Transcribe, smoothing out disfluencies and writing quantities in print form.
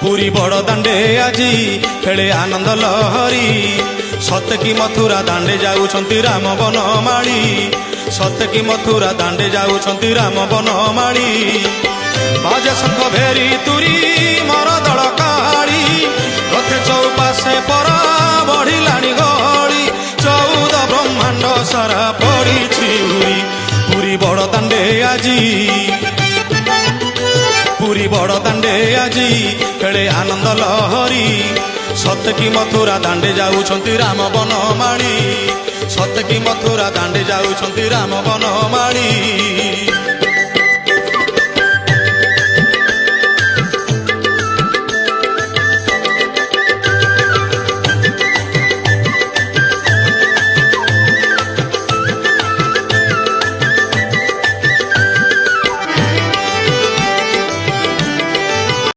ପୁରୀ ବଡ଼ ଦାଣ୍ଡେ ଆଜି ଖେଳେ ଆନନ୍ଦ ଲହରୀ। ସତେ କି ମଥୁରା ଦାଣ୍ଡେ ଯାଉଛନ୍ତି ରାମ ବନମାଳୀ। ସତେ କି ମଥୁରା ଦାଣ୍ଡେ ଯାଉଛନ୍ତି ରାମ ବନମାଳୀ। ବାଜେ ଶଙ୍ଖ ଭେରି ତୁରୀ ମର ଦଳ କାଳି। ରଥେ ଚଉପାଶେ ପରା ବଢିଲାଣି ଗହଳି। 14 ବ୍ରହ୍ମାଣ୍ଡ ସାରା ପଡ଼ିଛି ଉରି। ପୁରୀ ବଡ଼ ଦାଣ୍ଡେ ଆଜି ପୁରୀ ବଡ଼ ଦାଣ୍ଡେ ଆଜି ଖେଳେ ଆନନ୍ଦ ଲହରୀ। ସତେ କି ମଥୁରା ଦାଣ୍ଡେ ଯାଉଛନ୍ତି ରାମ ବନମାଳୀ। ସତେ କି ମଥୁରା ଦାଣ୍ଡେ ଯାଉଛନ୍ତି ରାମ ବନମାଳୀ।